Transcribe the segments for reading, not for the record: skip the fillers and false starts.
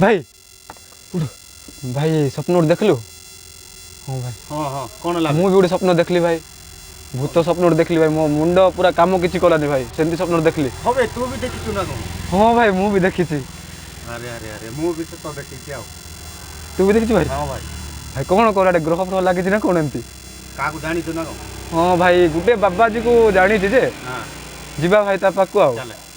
भाई उठ भाई स्वप्न देखलु हाँ भाई हाँ हाँ कौन ला मु भी गोटे स्वप्न देखली भाई भूत स्वप्न देखली भाई मो मुंड पूरा काम किछि कलानी भाई सेमती स्वप्न देखली हबे तू भी देखिछु ना कौन हाँ भाई मु भी देखी अरे अरे अरे मु भी तो देखिछि आ तू भी देखी भाई हाँ भाई भाई कौन कोराडे ग्रह फ्रह लागि ना कौन एमती काकू जानी तू ना कौन हाँ भाई गुटे बाबाजी को जानी जे हां जीवा भाई ता पाकू आ चले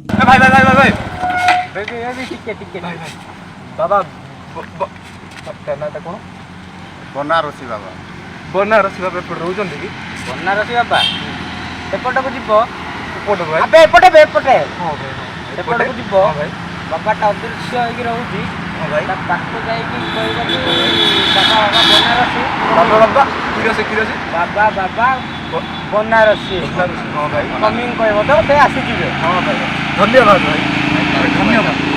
भाई भाई भाई भाई बेबी टिके भाई भाई बाबा करना था कौन बनारसी बाबा बनारसी बाबा एपटे रहउछन कि बनारसी बाबा एपटको जीव एपटे भाई अबे एपटे हां भाई एपटको जीव हां भाई बाबाटा अदृश्य होइकी रहउची हां भाई ता पाखो जाईकी कहबा कि बाबा बनारसी बाबा बाबा किरसे बाबा बनारसी हां भाई कमिंग कहबो तो ते आसी जिवे हां भाई धन्यवाद भाई धन्यवाद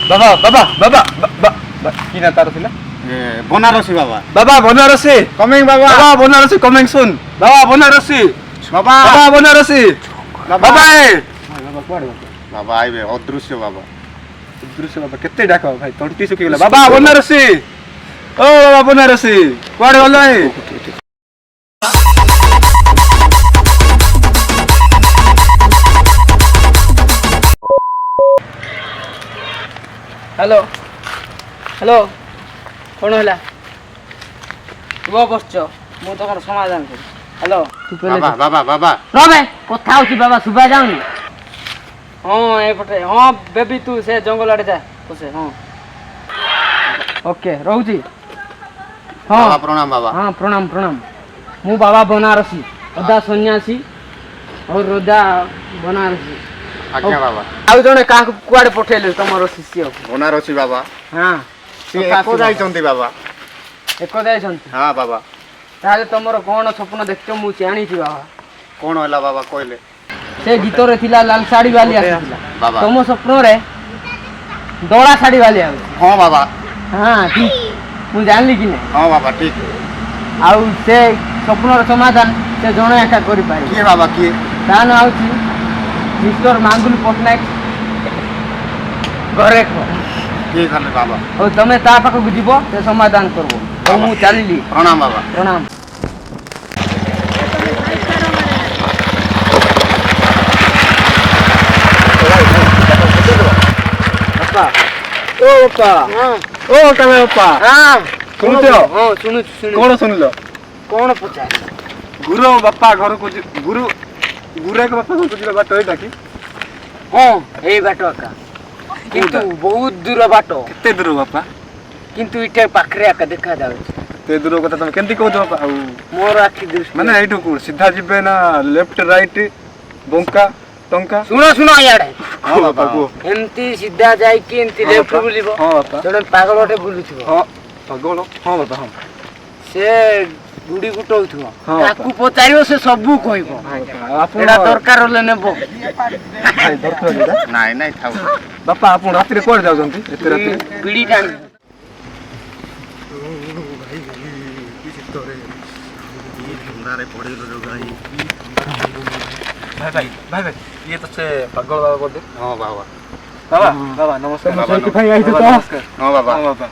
बाबा बाबा बाबा बाबा की ना तार थिला बनारसी बाबा बाबा बनारसी कमिंग बाबा बाबा बनारसी कमिंग सुन बाबा बनारसी बाबा बाबा बनारसी बाबा बाबा कोड बाबा आइबे अदृश्य बाबा दृश्य बाबा केते डाक भाई तंटी सुखी गेला बाबा बनारसी ओ बाबा बनारसी कोड गलै हेलो हेलो कौन है तू बस मु तुम समाधान कर हेलो तू बाबा बाबा बाबा रे कथा होची बाबा सुबा जाउनी हाँ एपटे हाँ बेबी तू से जंगल आड़े जा पसे हाँ ओके रहूची बाबा हाँ प्रणाम बाबा हाँ प्रणाम प्रणाम मु बाबा बनारसी अदा सन्यासी और रोजा बनारसी आज्ञा बाबा आउ जने का कुआडे पठेले तमरो शिष्य बनारसी बाबा हाँ से एको जाइचंती बाबा एक जाइछन्ति हाँ बाबा ताले तमरो कोन स्वप्न देखतो मु जानिछि बाबा कौन होला बाबा कहले से गीत रे थिला लाल साड़ी वाली आसिला बाबा तुम स्वप्न रे दौड़ा साड़ी वाली आ हाँ बाबा हाँ ठीक मु जानली कि नहीं हाँ बाबा ठीक आउ से स्वप्न रे समाधान से जणे एका करि पारि किए बाबा किए तान आउछि मिस्टर मांगुल पटनायक घरे को किए खाले बाबा और तमे ता पाखक जीवो से समाधान करबो तो मु चलिली प्रणाम बाबा प्रणाम बापा ओ बापा हां ओ तमे बापा हां सुनते हो हां सुनु कौन सुनलो कौन पचार गुरु बापा घर को गुरु गुरे के बापा को जिला बाट एटा की हां एई बाटो का किंतु बहुत दूर बाटो केते दूर बापा किंतु इटे पाखरे आका देखा जाउ ते दूर কথা তুমি কেমতি কହୁଛ বাপা ଆଉ मोर आखि दृष्टि ମାନେ ଏଇଠୁ କୋ ସିଧା ଯିବେ ନା ଲେଫ୍ଟ ରାଇଟ ବଙ୍କା ଟଙ୍କା सुनो सुनो याडे ହଁ ବାପା କୁହ एमती सीधा जाई कि एमती हाँ लेफ्ट बापा। बुलिबो ହଁ ବାପା जने पागलटे बुलुथिबो ହଁ ପାଗଳ ହଁ ବାପା ହଁ से गुडी गुटौथिबो हाँ ताकू पचारियो से सबु कहबो ଆପଣ एडा दरकार होले नेबो ଭାଇ ଦରକାର ଏଇଟା ନାଇଁ ନାଇଁ ଥାଉ ବାପା ଆପଣ ରାତିରେ କୁଆଡେ ଯାଉଛନ୍ତି ଏତେ ରାତିରେ बिडी टाण ଥଣ୍ଡାରେ ପଡ଼ିଗଲ ଯୋଉ ଗାଈ ଭାଇ ଭାଇ ଭାଇ ଭାଇ ଇଏ ତ ସେ ପାଗଳ ବାବା ବୋଧେ ହଁ ବାବା ବାବା ବାବା ନମସ୍କାର ବାବା, ସେଇଥିପାଇଁ ଆଇଛୁ ତ ନମସ୍କାର ହଁ ବାବା ହଁ ବାବା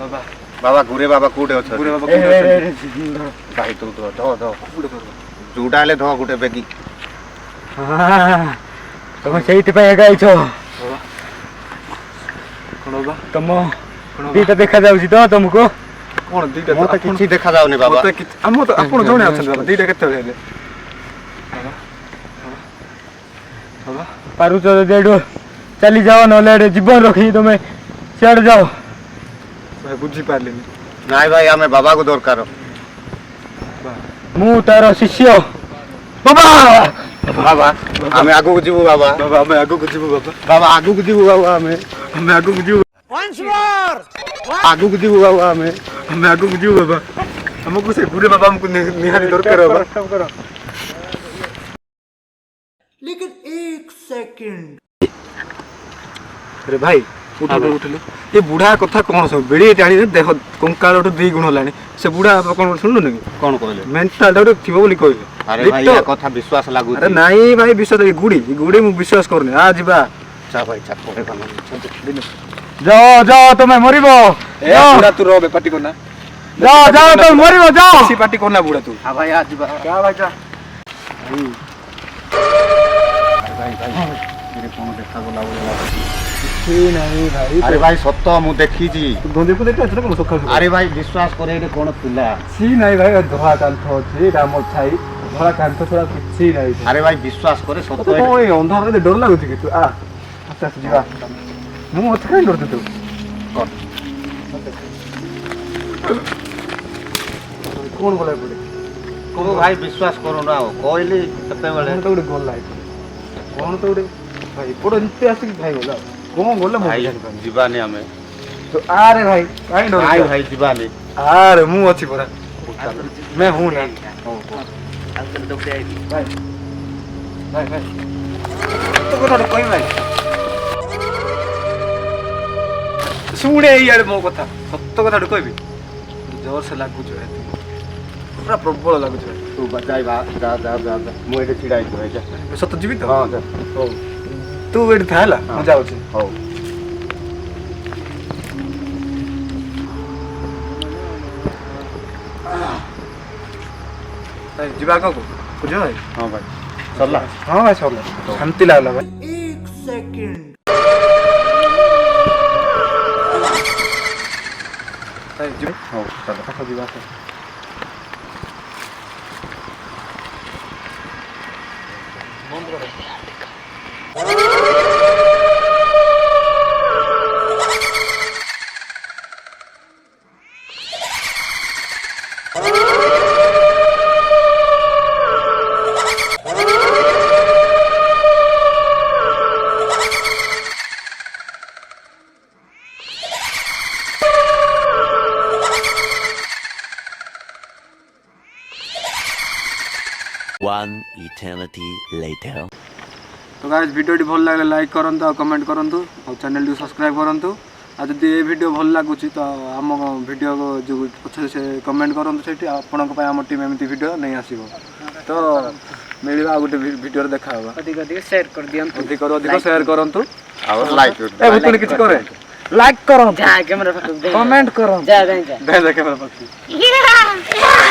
ବାବା ବାବା ଗୁରେ ବାବା କୋଉଠି ଅଛ ଗୁରେ ବାବା କୋଉଠି ଅଛନ୍ତି? ଭାଇ ତୁ ଧୋ ଧୋ ଯୋଉଟା ହେଲେ ଧୋ ଗୋଟେ ବେଗି ତମେ ସେଇଥିପାଇଁ ଏକା ଆଇଛ କଣ ବାବା ତମ କଣ ବାବା? ଦିଟା ଦେଖା ଯାଉଛି ତ ତମକୁ କଣ ଦିଟା ମତେ କିଛି ଦେଖାଯାଉନି ବାବା ମତେ କିଛି ଆମ ତ ଆପଣ ଜଣେ ଅଛନ୍ତି ବାବା ଦିଟା କେତେବେଳେ ହେଲେ ବାବା ପାରୁଛ ଯଦି ଏଠୁ ଚାଲି ଯାଅ ନହେଲେ ଏଠି ଜୀବନ ରଖି ତମେ ସିଆଡେ ଯାଅ ଭାଇ ବୁଝିପାରିଲିନି ନାଇଁ ଭାଇ ଆମେ ବାବାକୁ ଦରକାର ମୁଁ ତାର ଶିଷ୍ୟ ବାବା ବାବା ଆମେ ଆଗକୁ ଯିବୁ ବାବା ବାବା ଆମେ ଆଗକୁ ଯିବୁ ବାବା ବାବା ଆଗକୁ ଯିବୁ ବାବା ଆମେ ଆମେ ଆଗକୁ ଯିବୁ ଆଗକୁ ଯିବୁ ବାବା ଆମେ ଆଗକୁ ଯିବୁ ବାବା ଆମକୁ ସେ ବୁଢୀ ବାବା ଆମକୁ ନିହାତି ଦରକାର ବାବା ଆରେ ଭାଇ ଉଠିଲୁ ଏ ବୁଢା କଥା କଣ ସବୁ ବେଳି ଟାଣି ଦେହ କଙ୍କାଳଠୁ 2 ଗୁଣ ହେଲାଣି ସେ ବୁଢା କଣ ଶୁଣୁନି କି କଣ କହିଲେ ମେଣ୍ଟାଲ ଗୋଟେ ଥିବ ବୋଲି କହିଲେ ଆରେ ଭାଇ ଏ କଥା ବିଶ୍ୱାସ ଲାଗୁଛି ଆରେ ନାଇଁ ଭାଇ ବିଶ୍ୱାସ ଗୁଡି ମୁଁ ବିଶ୍ୱାସ କରୁନି ଯିବା ଭାଇ ପରେ ଯାଅ ତମେ ମରିବ ବୁଢା ତୁ ରହ ପାଟି କରନା ଯାଅ ତମେ ମରିବ ଯାଅ ପାଟି କରନା ବୁଢା ତୁ ଭାଇ ଯିବା ଭାଇ ଯା କଣ ଦେଖାଗଲା ଭଳିଆ ନାଇଁ ଭାଇ ଆରେ ଭାଇ ସତ ମୁଁ ଦେଖିଛି ଗନ୍ଧେଇକୁ ଦେଖି ଆସିଲେ କଣ ସକାଳୁ ଆରେ ଭାଇ ବିଶ୍ୱାସ କରେ ଏଠି କଣ ଥିଲା ନାଇଁ ଭାଇ ଧଳା କାନ୍ଥ ଅଛି ରାମ ଛାଇ ଧଳା କାନ୍ଥ ଛଡା କିଛି ନାହିଁ ଆରେ ଭାଇ ବିଶ୍ୱାସ କରେ ସତ ଏଇ ଅନ୍ଧାରରେ ଡର ଲାଗୁଛି କି ତୁ ଆସ୍ତେ ଆସ୍ତେ ଯିବା ମୁଁ ଅଛି କାହିଁ ଡରୁଛୁ ତୁ କଣ ଗଲା ପଡେ କଣ ଭାଇ ବିଶ୍ୱାସ କରୁନ ଆଉ କହିଲି କେତେବେଳେ ତ ଗୋଟେ ଗଲା କଣ ତ ଗୋଟେ ଭାଇ ଏପଟ ଏମିତି ଆସିକି ଭାଇ ଗଲା କଣ ଗଲେ ମୁଁ ଭାଇ ଯିବାନି ଆମେ ଆରେ ଭାଇ କାହିଁ ଡର ଭାଇ ଯିବାନି ଆରେ ମୁଁ ଅଛି ପରା मैं हूं ना भाई तो कथा कोई भाई ଶୁଣେ ଇଆଡେ ମୋ କଥା ସତ କଥାଟା କହିବି ଜୋର ସେ ଲାଗୁଛି ପୁରା ପ୍ରବଳ ଲାଗୁଛି ତୁ ଯାଇ ଯା ମୁଁ ଏଠି ଛିଡ଼ା ହେଇଛି ଭାଇ ସତ ଯିବି ତ ହଁ ଯା ହଉ ତୁ ଏଠି ଥା ହେଲା ମୁଁ ଯାଉଛି ହଉ ଯିବା ଆଗକୁ ବୁଝ ଭାଇ ହଁ ଭାଇ ସରିଲା ହଁ ଭାଇ ସରିଲା ଶାନ୍ତି ଲାଗିଲା ଭାଇ ଯିବି ହଉ ଚାଲ ଯିବା One eternity later. तो गाइस वीडियो भल लगे लाइक करंतु और कमेंट करंतु और चैनल को सब्सक्राइब करंतु आ जदि ये वीडियो भल लागुची तो आम वीडियो को जो पछे से कमेंट करंतु सेठी आपन को आम टीम एमती वीडियो नहीं आसीबो तो मिलबा गोटे वीडियो देखा होगा अधिक शेयर कर दियंतु अधिक शेयर करंतु और लाइक ए भूतनी किछ करे लाइक करो जा कैमरा कमेंट करो जा दे कैमरा पाछी